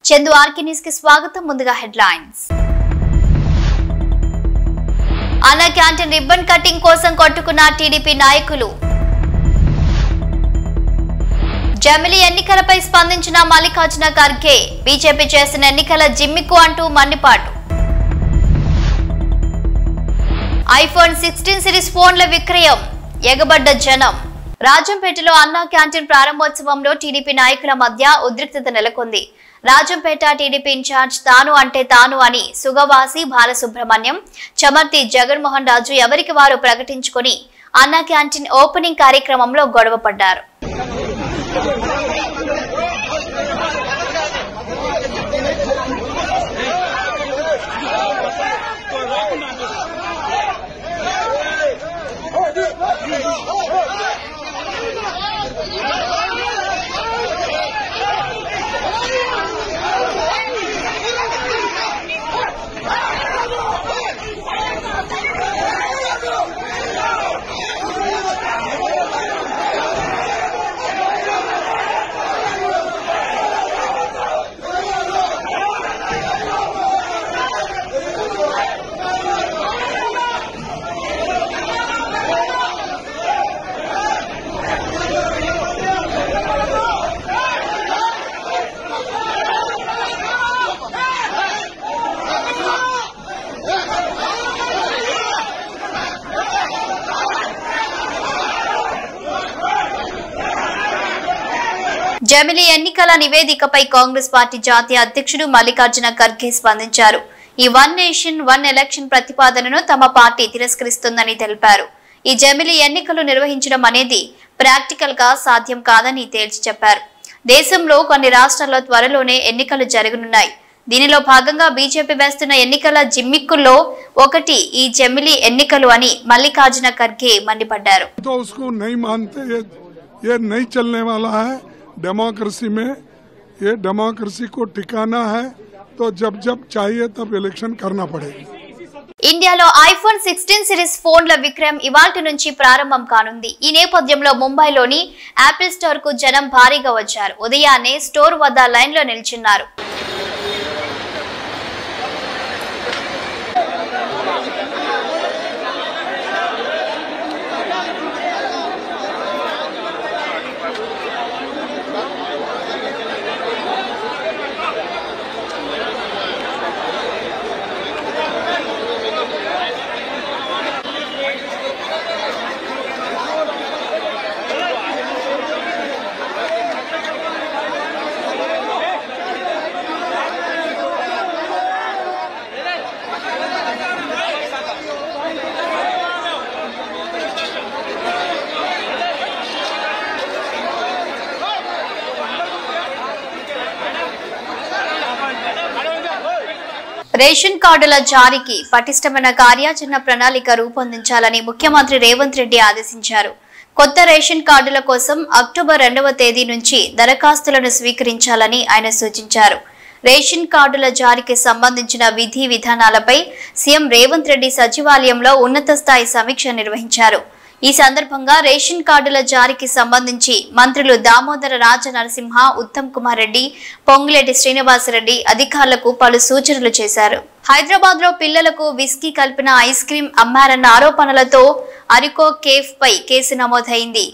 Chandu RK news కి స్వాగతం. ముందుగా హెడ్లైన్స్. అన్నా క్యాంటీన్ రిబ్బన్ కటింగ్ కోసం కొట్టుకున్న టీడీపీ నాయకులు. జమిలి ఎన్నికలపై స్పందించిన మల్లికార్జున ఖర్గే. బీజేపీ చేసిన ఎన్నికల జిమ్మికు అంటూ మండిపాటు. ఐఫోన్ 16 సిరీస్ ఫోన్ల విక్రయం. ఎగబడ్డ జనం. రాజంపేటలో అన్నా క్యాంటీన్ ప్రారంభోత్సవంలో టీడీపీ నాయకుల మధ్య ఉద్రిక్తత నెలకొంది. రాజంపేట టీడీపీ ఇన్ఛార్జ్ తాను అంటే తాను అని సుగవాసి బాలసుబ్రహ్మణ్యం, చమర్తి జగన్మోహన్ రాజు ఎవరికి వారు ప్రకటించుకుని అన్నా క్యాంటీన్ ఓపెనింగ్ కార్యక్రమంలో గొడవ పడ్డారు. జమిలి ఎన్నికల నివేదికపై కాంగ్రెస్ పార్టీ జాతీయ అధ్యక్షుడు మల్లికార్జున ఖర్గే స్పందించారు. ఈ వన్ నేషన్ వన్ ఎలక్షన్ ప్రతిపాదనను తమ పార్టీ తిరస్కరిస్తుందని తెలిపారు. ఈ జమిలి ఎన్నికలు నిర్వహించడం అనేది ప్రాక్టికల్ గా సాధ్యం కాదని తేల్చి చెప్పారు. దేశంలో కొన్ని రాష్ట్రాల్లో త్వరలోనే ఎన్నికలు జరగనున్నాయి. దీనిలో భాగంగా బీజేపీ వేస్తున్న ఎన్నికల జిమ్మిక్కుల్లో ఒకటి ఈ జమిలి ఎన్నికలు అని మల్లికార్జున ఖర్గే మండిపడ్డారు. डेमोक्रेसी में ये डेमोक्रेसी को टिकाना है तो जब जब चाहिए तब इलेक्शन करना पड़ेगा. ఇండియాలో ఐఫోన్ 16 సిరీస్ ఫోన్ల విక్రయం ఇవాల్టి నుంచి ప్రారంభం కానుంది. ఈ నేపథ్యంలో ముంబైలోని యాపిల్ స్టోర్ కు జనం భారీగా వచ్చారు. ఉదయాన్నే స్టోర్ వద్ద లైన్ లో నిల్చున్నారు. రేషన్ కార్డుల జారీకి పటిష్టమైన కార్యాచరణ ప్రణాళిక రూపొందించాలని ముఖ్యమంత్రి రేవంత్ రెడ్డి ఆదేశించారు. కొత్త రేషన్ కార్డుల కోసం అక్టోబర్ 2వ తేదీ నుంచి దరఖాస్తులను స్వీకరించాలని ఆయన సూచించారు. రేషన్ కార్డుల జారీకి సంబంధించిన విధి విధానాలపై సీఎం రేవంత్ రెడ్డి సచివాలయంలో ఉన్నత స్థాయి సమీక్ష నిర్వహించారు. ఈ సందర్భంగా రేషన్ కార్డుల జారీకి సంబంధించి మంత్రులు దామోదర రాజ నరసింహ, ఉత్తమ్ కుమార్ రెడ్డి, పొంగులేటి శ్రీనివాసరెడ్డి అధికారులకు పలు సూచనలు చేశారు. హైదరాబాద్ లో పిల్లలకు విస్కీ కలిపిన ఐస్ క్రీం అమ్మారన్న ఆరోపణలతో అరికో కేఫ్ పై కేసు నమోదైంది.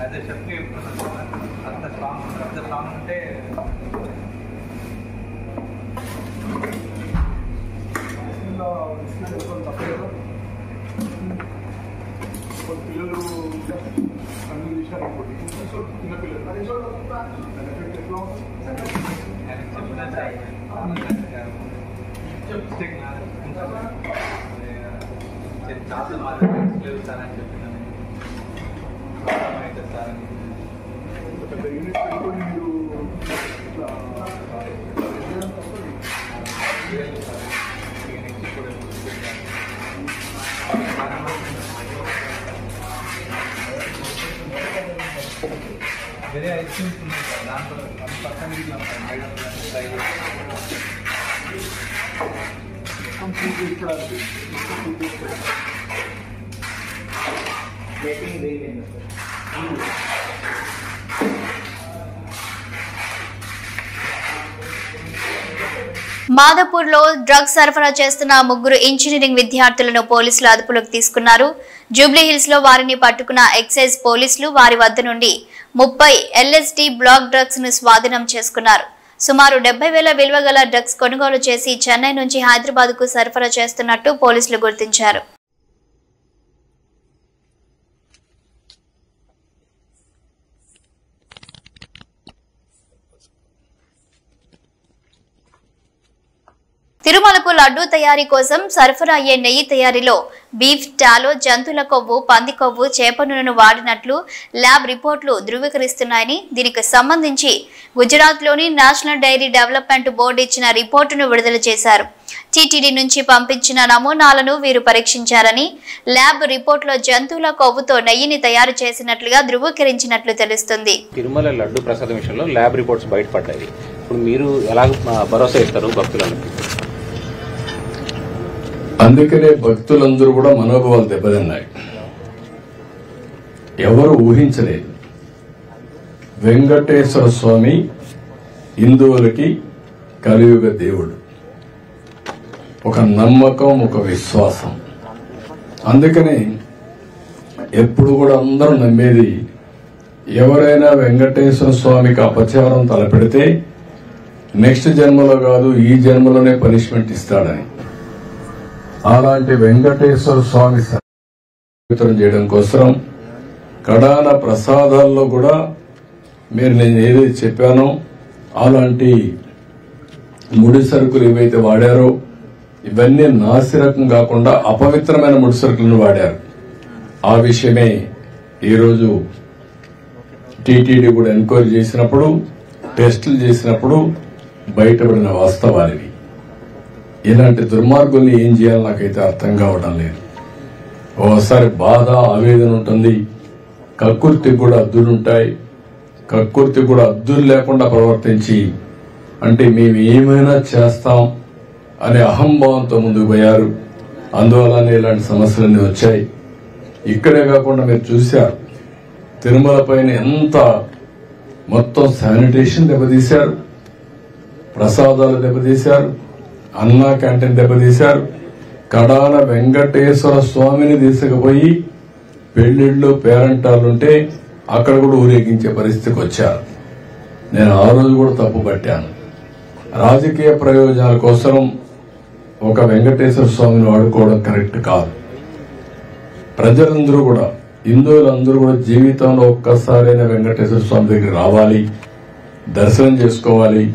అదే చెప్పి అంత స్ట్రాంగ్ ఉంటే పిల్లలు అన్ని విషయాలు చిన్నపిల్లలు వేరే ఐస్ క్రీమ్స్ ఉన్నాయి సార్, దాంట్లో పక్కన మాదాపూర్ లో డ్రగ్స్ సరఫరా చేస్తున్న 3 ఇంజనీరింగ్ విద్యార్థులను పోలీసులు అదుపులోకి తీసుకున్నారు. జూబ్లీ హిల్స్ లో వారిని పట్టుకున్న ఎక్సైజ్ పోలీసులు వారి వద్ద నుండి 30 LSD బ్లాక్ డ్రగ్స్ ను స్వాధీనం చేసుకున్నారు. సుమారు 70,000 విలువ గల డ్రగ్స్ కొనుగోలు చేసి చెన్నై నుంచి హైదరాబాద్ కు సరఫరా చేస్తున్నట్టు పోలీసులు గుర్తించారు. తిరుమలకు లడ్డూ తయారీ కోసం సరఫరా అయ్యే నెయ్యి తయారీలో బీఫ్, టాలో, జంతువుల కొవ్వు, పంది కొవ్వు, చేప నూనెను వాడినట్లు ల్యాబ్ రిపోర్టులు ధృవీకరిస్తున్నాయని దీనికి సంబంధించి గుజరాత్లోని నేషనల్ డైరీ డెవలప్మెంట్ బోర్డు ఇచ్చిన రిపోర్టును విడుదల చేశారు. టీటీడీ నుంచి పంపించిన నమూనాలను వీరు పరీక్షించారని ల్యాబ్ రిపోర్టులో జంతువుల కొవ్వుతో నెయ్యిని తయారు చేసినట్లుగా ధృవీకరించినట్లు తెలుస్తుంది. తిరుమల లడ్డు ప్రసాదం విషయంలో ల్యాబ్ రిపోర్ట్స్ బయటపడ్డాయి. ఇప్పుడు మీరు ఎలా భరోసా ఇస్తారు భక్తులకు? అందుకనే భక్తులందరూ కూడా మనోభావాలు దెబ్బతిన్నాయి. ఎవరు ఊహించలేదు వెంకటేశ్వర స్వామి హిందువులకి కలియుగ దేవుడు. ఒక నమ్మకం, ఒక విశ్వాసం. అందుకని ఎప్పుడు కూడా అందరూ నమ్మేది ఎవరైనా వెంకటేశ్వర స్వామికి అపచారం తలపెడితే నెక్స్ట్ జన్మలో కాదు ఈ జన్మలోనే పనిష్మెంట్ ఇస్తాడని. అలాంటి వెంకటేశ్వర స్వామి పవిత్రం చేయడం కోసం కడాన ప్రసాదాల్లో కూడా మీరు నేను ఏదైతే చెప్పానో అలాంటి ముడి సరుకులు ఏవైతే వాడారో ఇవన్నీ నాసిరకం కాకుండా అపవిత్రమైన ముడి సరుకులను వాడారు. ఆ విషయమే ఈరోజు టీటీడీ కూడా ఎంక్వైరీ చేసినప్పుడు, టెస్టులు చేసినప్పుడు బయటపడిన వాస్తవాలివి. ఇలాంటి దుర్మార్గుల్ని ఏం చేయాలో నాకైతే అర్థం కావడం లేదు. ఓసారి బాధ, ఆవేదన ఉంటుంది. కక్కుర్తికి కూడా అద్దులుంటాయి. కక్కుర్తి కూడా అద్దులు లేకుండా ప్రవర్తించి అంటే మేము ఏమైనా చేస్తాం అనే అహంభావంతో ముందుకు పోయారు. అందువల్లనే ఇలాంటి సమస్యలన్నీ వచ్చాయి. ఇక్కడే కాకుండా మీరు చూశారు తిరుమల పైన ఎంత మొత్తం శానిటేషన్ దెబ్బతీశారు, ప్రసాదాలు దెబ్బతీశారు, అన్నా క్యాంటీన్ దెబ్బతీశారు. కడాన వెంకటేశ్వర స్వామిని తీసుకుపోయి పెళ్లిళ్ళు, పేరంటాలుంటే అక్కడ కూడా ఊరేగించే పరిస్థితికి వచ్చారు. నేను ఆ రోజు కూడా తప్పు పట్టాను. రాజకీయ ప్రయోజనాల కోసం ఒక వెంకటేశ్వర స్వామిని వాడుకోవడం కరెక్ట్ కాదు. ప్రజలందరూ కూడా, హిందువులందరూ కూడా జీవితంలో ఒక్కసారైనా వెంకటేశ్వర స్వామి దగ్గర రావాలి, దర్శనం చేసుకోవాలి,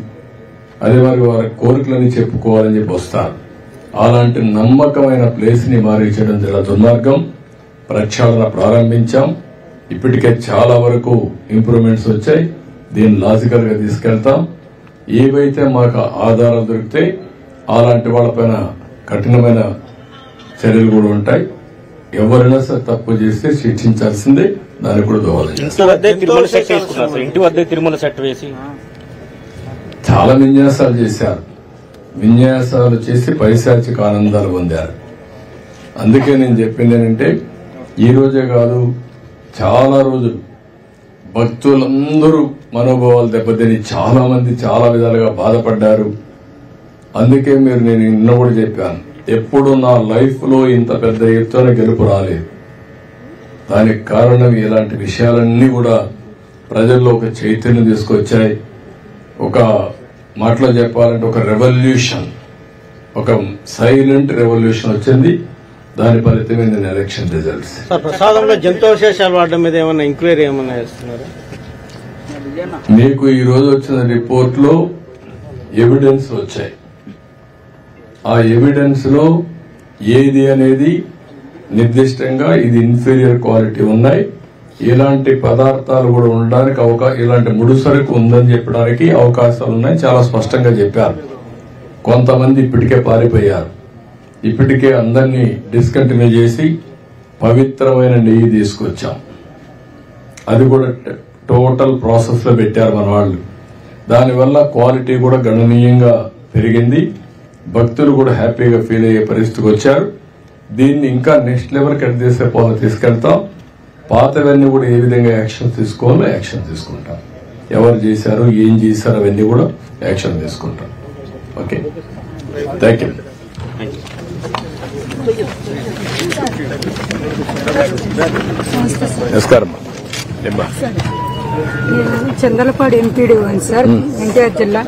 అదే వారి కోరికలని చెప్పుకోవాలని చెప్పి వస్తారు. అలాంటి నమ్మకమైన ప్లేస్ ని మారించడం చాలా దుర్మార్గం. ప్రక్షాళన ప్రారంభించాం. ఇప్పటికే చాలా వరకు ఇంప్రూవ్మెంట్స్ వచ్చాయి. దీన్ని లాజికల్ గా తీసుకెళ్తాం. ఏవైతే మాకు ఆధారాలు దొరికితే అలాంటి వాళ్ళపైన కఠినమైన చర్యలు కూడా ఉంటాయి. ఎవరైనా సరే తప్పు చేస్తే శిక్షించాల్సిందే. దానికి కూడా దోహదం ఇంటి వద్ద తిరుమల సెట్ వేసి చాలా విన్యాసాలు చేశారు. విన్యాసాలు చేసి పైశాచిక ఆనందాలు పొందారు. అందుకే నేను చెప్పింది ఏంటంటే ఈ రోజే కాదు, చాలా రోజులు భక్తులందరూ మనోభావాలు దెబ్బతిని చాలా మంది చాలా విధాలుగా బాధపడ్డారు. అందుకే మీరు నేను నిన్న కూడా చెప్పాను, ఎప్పుడు నా లైఫ్ లో ఇంత పెద్ద ఎత్తున గెలుపు రాలేదు. దానికి కారణం ఇలాంటి విషయాలన్నీ కూడా ప్రజల్లో ఒక చైతన్యం తీసుకొచ్చాయి. ఒక మాటలో చెప్పాలంటే ఒక రెవల్యూషన్, ఒక సైలెంట్ రెవల్యూషన్ వచ్చింది. దాని ఫలితమే నేను ఎలక్షన్ రిజల్ట్స్. ప్రసాదంలో జంతువశేషాలు వాడడం మీద ఏమన్నా ఎంక్వైరీ ఏమన్నా చేస్తున్నారు? మీకు ఈ రోజు వచ్చిన రిపోర్ట్ లో ఎవిడెన్స్ వచ్చాయి. ఆ ఎవిడెన్స్ లో ఏది అనేది నిర్దిష్టంగా ఇది ఇన్ఫీరియర్ క్వాలిటీ ఉన్నాయి, ఇలాంటి పదార్థాలు కూడా ఉండడానికి ఇలాంటి ముడిసరుకు ఉందని చెప్పడానికి అవకాశాలు ఉన్నాయి. చాలా స్పష్టంగా చెప్పారు. కొంతమంది ఇప్పటికే పారిపోయారు. ఇప్పటికే అందరినీ డిస్కంటిన్యూ చేసి పవిత్రమైన నెయ్యి తీసుకొచ్చాం. అది కూడా టోటల్ ప్రాసెస్ లో పెట్టారు మన వాళ్ళు. దానివల్ల క్వాలిటీ కూడా గణనీయంగా పెరిగింది. భక్తులు కూడా హ్యాపీగా ఫీల్ అయ్యే పరిస్థితికి వచ్చారు. దీన్ని ఇంకా నెక్స్ట్ లెవెల్కి ఎట్ తీసుకెళ్తాం. పాతవన్నీ కూడా ఏ విధంగా యాక్షన్ తీసుకోవాలో యాక్షన్ తీసుకుంటాం. ఎవరు చేశారు, ఏం చేశారు అవన్నీ కూడా యాక్షన్ తీసుకుంటాం. Okay, thank you. నమస్కారం. చందలపాడు ఎంపీడీ సార్, ఎన్టీఆర్ జిల్లా.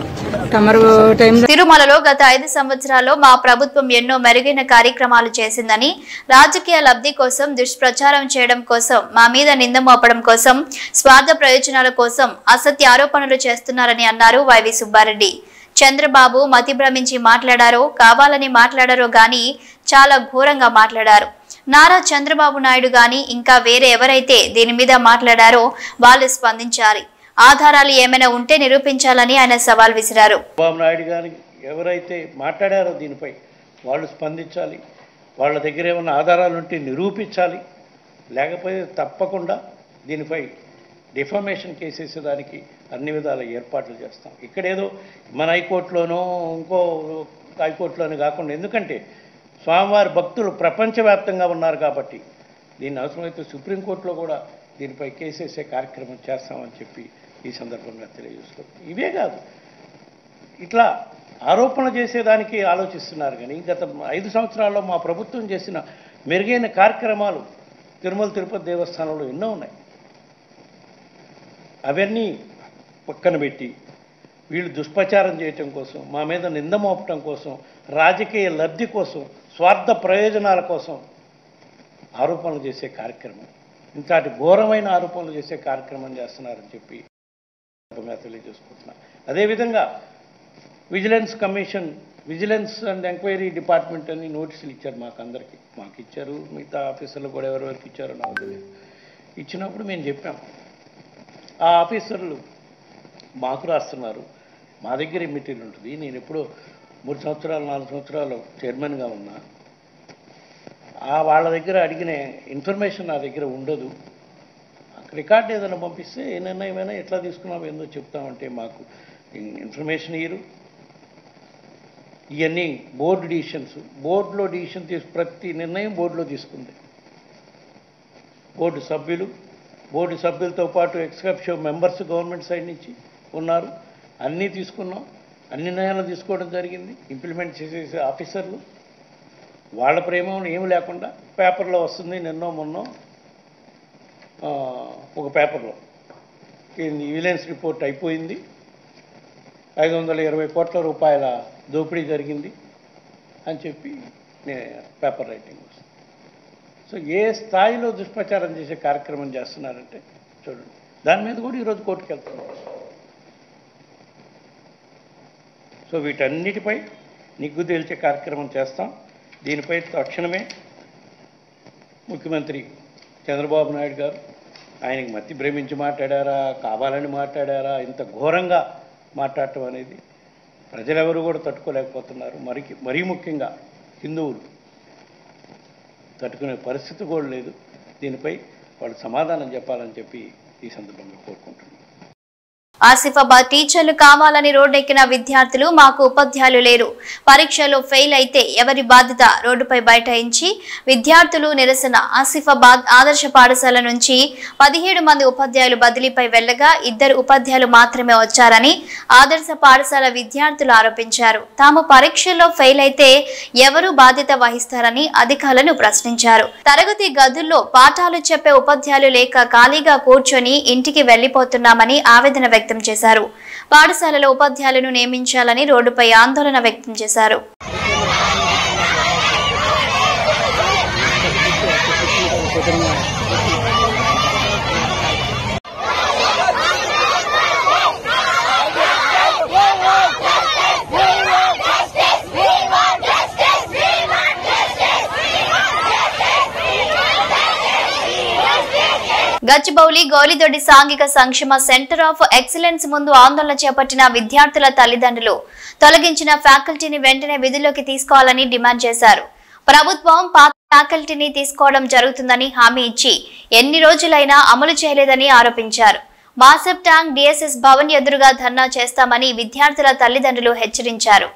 తిరుమలలో గత 5 సంవత్సరాల్లో మా ప్రభుత్వం ఎన్నో మెరుగైన కార్యక్రమాలు చేసిందని, రాజకీయ లబ్ధి కోసం దుష్ప్రచారం చేయడం కోసం, మా మీద నింద మోపడం కోసం, స్వార్థ ప్రయోజనాల కోసం అసత్య ఆరోపణలు చేస్తున్నారని అన్నారు వైవి సుబ్బారెడ్డి. చంద్రబాబు మతి భ్రమించి మాట్లాడారో కావాలని మాట్లాడారో గాని చాలా ఘోరంగా మాట్లాడారు. నారా చంద్రబాబు నాయుడు గాని ఇంకా వేరే ఎవరైతే దీని మీద మాట్లాడారో వాళ్ళు స్పందించాలి. ఆధారాలు ఏమైనా ఉంటే నిరూపించాలని ఆయన సవాల్ విసిరారు. చంద్రబాబు నాయుడు గాని ఎవరైతే మాట్లాడారో దీనిపై వాళ్ళు స్పందించాలి. వాళ్ళ దగ్గర ఏమైనా ఆధారాలు ఉంటే నిరూపించాలి. లేకపోతే తప్పకుండా దీనిపై డిఫామేషన్ కేసేసేదానికి అన్ని విధాల ఏర్పాట్లు చేస్తాం. ఇక్కడేదో మన హైకోర్టులోనో ఇంకో హైకోర్టులోనూ కాకుండా, ఎందుకంటే స్వామివారి భక్తులు ప్రపంచవ్యాప్తంగా ఉన్నారు కాబట్టి దీన్ని అవసరమైతే సుప్రీంకోర్టులో కూడా దీనిపై కేసేసే కార్యక్రమం చేస్తామని చెప్పి ఈ సందర్భంగా తెలియజేస్తాం. ఇవే కాదు, ఇట్లా ఆరోపణ చేసేదానికి ఆలోచిస్తున్నారు. కానీ గత 5 సంవత్సరాల్లో మా ప్రభుత్వం చేసిన మెరుగైన కార్యక్రమాలు తిరుమల తిరుపతి దేవస్థానంలో ఎన్నో ఉన్నాయి. అవన్నీ పక్కన పెట్టి వీళ్ళు దుష్ప్రచారం చేయటం కోసం, మా మీద నింద మోపటం కోసం, రాజకీయ లబ్ధి కోసం, స్వార్థ ప్రయోజనాల కోసం ఆరోపణలు చేసే కార్యక్రమం, ఇంతటి ఘోరమైన ఆరోపణలు చేసే కార్యక్రమం చేస్తున్నారని చెప్పి తెలియజేసుకుంటున్నా. అదేవిధంగా vigilance commission, vigilance and enquiry department అని నోటీసులు ఇచ్చారు మాకు అందరికీ. మాకు ఇచ్చారు, మిగతా ఆఫీసర్లు కూడా ఎవరెవరికి ఇచ్చారో నాకు తెలియదు. ఇచ్చినప్పుడు మేము చెప్పాం, ఆ ఆఫీసర్లు మాకు రాస్తున్నారు, మా దగ్గర మెటీరియల్ ఉంటుంది. నేను ఎప్పుడో 3 సంవత్సరాలు 4 సంవత్సరాలు చైర్మన్గా ఉన్నా. వాళ్ళ దగ్గర అడిగిన ఇన్ఫర్మేషన్ నా దగ్గర ఉండదు. రికార్డు ఏదైనా పంపిస్తే ఏ నిర్ణయమైనా ఎట్లా తీసుకున్నామో ఏందో చెప్తామంటే మాకు ఇన్ఫర్మేషన్ ఇయ్యరు. ఇవన్నీ బోర్డు డిసిషన్స్, బోర్డులో డిసిషన్ ప్రతి నిర్ణయం బోర్డులో తీసుకుంది. బోర్డు సభ్యులతో పాటు ఎక్స్కప్షో మెంబర్స్ గవర్నమెంట్ సైడ్ నుంచి ఉన్నారు. అన్నీ తీసుకున్నాం, అన్ని నిర్ణయాలు తీసుకోవడం జరిగింది. ఇంప్లిమెంట్ చేసే ఆఫీసర్లు వాళ్ళ ప్రేమ ఏమి లేకుండా పేపర్లో వస్తుంది. నిన్నో మొన్నో ఒక పేపర్లో విజిలెన్స్ రిపోర్ట్ అయిపోయింది, 520 కోట్ల రూపాయల దోపిడీ జరిగింది అని చెప్పి పేపర్ రైటింగ్ వస్తుంది. సో ఏ స్థాయిలో దుష్ప్రచారం చేసే కార్యక్రమం చేస్తున్నారంటే చూడండి. దాని మీద కూడా ఈరోజు కోర్టుకు వెళ్తున్నాం. సో వీటన్నిటిపై నిగ్గు తేల్చే కార్యక్రమం చేస్తాం. దీనిపై తక్షణమే ముఖ్యమంత్రి చంద్రబాబు నాయుడు గారు, ఆయనకి మతి భ్రమించి మాట్లాడారా, కావాలని మాట్లాడారా, ఇంత ఘోరంగా మాట్లాడటం అనేది ప్రజలెవరూ కూడా తట్టుకోలేకపోతున్నారు. మరీ ముఖ్యంగా హిందువులు తట్టుకునే పరిస్థితి కూడా లేదు. దీనిపై వాళ్ళు సమాధానం చెప్పాలని చెప్పి ఈ సందర్భంగా కోరుకుంటున్నాను. ఆసిఫాబాద్ టీచర్లు కావాలని రోడ్డెక్కిన విద్యార్థులు మాకు ఉపాధ్యాయులు లేరు, పరీక్షలో ఫెయిల్ అయితే ఎవరి బాధ్యత రోడ్డుపై బైఠాయించి విద్యార్థులు నిరసన. ఆసిఫాబాద్ ఆదర్శ పాఠశాల నుంచి 17 మంది ఉపాధ్యాయులు బదిలీపై వెళ్లగా 2 ఉపాధ్యాయులు మాత్రమే వచ్చారని ఆదర్శ పాఠశాల విద్యార్థులు ఆరోపించారు. తాము పరీక్షల్లో ఫెయిల్ అయితే ఎవరు బాధ్యత వహిస్తారని అధికారులను ప్రశ్నించారు. తరగతి గదుల్లో పాఠాలు చెప్పే ఉపాధ్యాయులు లేక ఖాళీగా కూర్చొని ఇంటికి వెళ్లిపోతున్నామని ఆవేదన వ్యక్తం చేశారు. పాఠశాలలో ఉపాధ్యాయులను నియమించాలని రోడ్డుపై ఆందోళన వ్యక్తం చేశారు. గచ్చిబౌలి గౌలిదొడ్డి సాంఘిక సంక్షేమ సెంటర్ ఆఫ్ ఎక్సలెన్స్ ముందు ఆందోళన చేపట్టిన విద్యార్థుల తల్లిదండ్రులు తొలగించిన ఫ్యాకల్టీని వెంటనే విధుల్లోకి తీసుకోవాలని డిమాండ్ చేశారు. ప్రభుత్వం పాత ఫ్యాకల్టీని తీసుకోవడం జరుగుతుందని హామీ ఇచ్చి ఎన్ని రోజులైనా అమలు చేయలేదని ఆరోపించారు. మాసబ్ ట్యాంక్ డిఎస్ఎస్ భవన్ ఎదురుగా ధర్నా చేస్తామని విద్యార్థుల తల్లిదండ్రులు హెచ్చరించారు.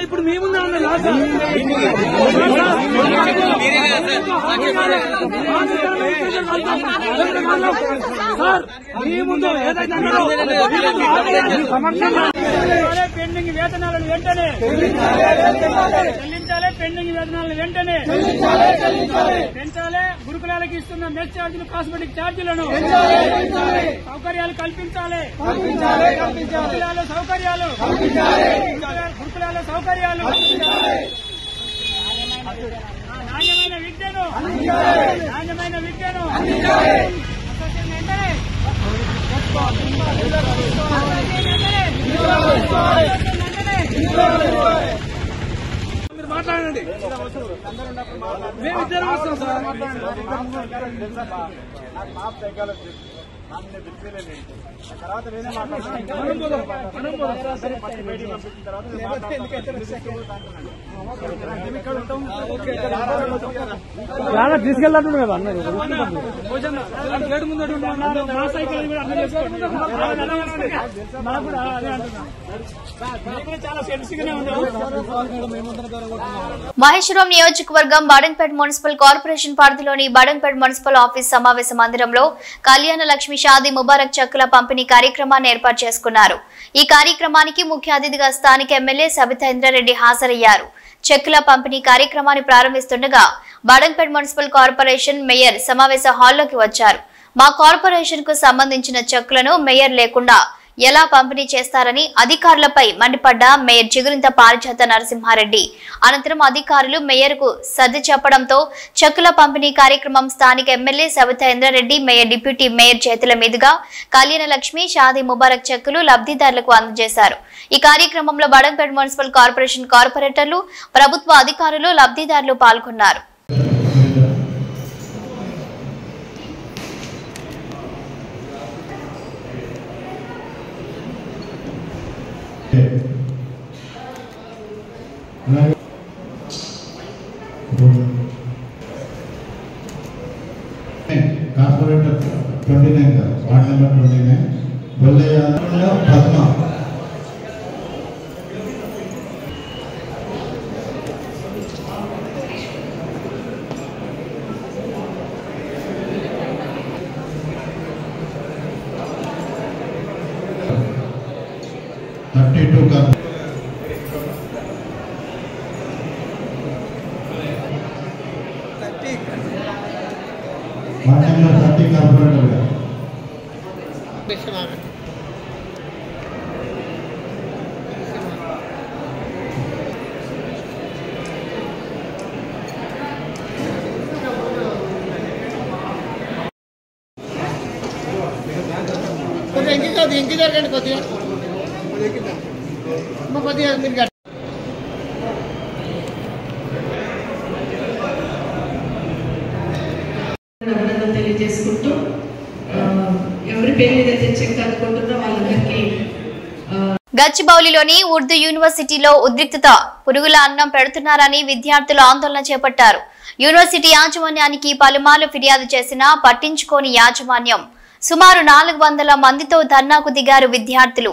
ఇప్పుడు మేముందా పెండింగ్ వేతనాలను వెంటనే చెల్లించాలి. పెండింగ్ వేతనాలను వెంటనే పెంచాలి. గురుకులాలకు ఇస్తున్న మెస్ ఛార్జీలు, కాస్మెటిక్ ఛార్జీలను సౌకర్యాలు కల్పించాలి. గురుకులాల సౌకర్యాలు నాణ్యమైన విద్యను మీరు మాట్లాడండి. మేమిద్దరం వస్తాం సార్. తర్వాత నేనే తీసుకెళ్ళాడు కదా అన్న గేటు ముందు మా సైకిల్ కూడా అర్థం చేసుకోండి. నాకు కూడా అదే అంటున్నా. చాలా సెన్సిటివ్గానే ఉన్నాం. మహేశ్వరం నియోజకవర్గం బడంగ్పేట్ మున్సిపల్ కార్పొరేషన్ పరిధిలోని బడంగ్పేట్ మున్సిపల్ ఆఫీస్ సమావేశ మందిరంలో కళ్యాణ లక్ష్మి షాదీ ముబారక్ చెక్కుల పంపిణీ కార్యక్రమాన్ని ఏర్పాటు చేసుకున్నారు. ఈ కార్యక్రమానికి ముఖ్య అతిథిగా స్థానిక ఎమ్మెల్యే సబితా ఇంద్రారెడ్డి హాజరయ్యారు. చెక్కుల పంపిణీ కార్యక్రమాన్ని ప్రారంభిస్తుండగా బడంగ్పేట్ మున్సిపల్ కార్పొరేషన్ మేయర్ సమావేశ హాల్లోకి వచ్చారు. మా కార్పొరేషన్ కు సంబంధించిన చెక్కులను మేయర్ లేకుండా ఎలా పంపిణీ చేస్తారని అధికారులపై మండిపడ్డ మేయర్ చిగురింత పారిజాత నరసింహారెడ్డి. అనంతరం అధికారులు మేయర్ కు సర్ది చెప్పడంతో చెక్కుల పంపిణీ కార్యక్రమం స్థానిక MLA Sabitha Indra Reddy, mayor deputy mayor చేతుల మీదుగా కళ్యాణ లక్ష్మి షాదీ ముబారక్ చెక్కులు లబ్ధిదారులకు అందజేశారు. ఈ కార్యక్రమంలో బడంగ్పేట్ మున్సిపల్ కార్పొరేషన్ కార్పొరేటర్లు, ప్రభుత్వ అధికారులు, లబ్ధిదారులు పాల్గొన్నారు. Corporator 29 ward number 29 Bollaiah Padma తెలియజేసుకుంటూ ఎవరి పేరు మీద చెక్ అందుకుంటున్నా వాళ్ళందరికీ. గచ్చిబౌలిలోని ఉర్దూ యూనివర్సిటీలో ఉద్రిక్తత, పురుగుల అన్నం పెడుతున్నారని విద్యార్థులు ఆందోళన చేపట్టారు. యూనివర్సిటీ యాజమాన్యానికి పలుమార్లు ఫిర్యాదు చేసినా పట్టించుకోని యాజమాన్యం. సుమారు 400 మందితో ధర్నాకు దిగారు విద్యార్థులు.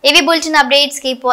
ఇవి బులెటిన్ అప్డేట్స్. Keep watching.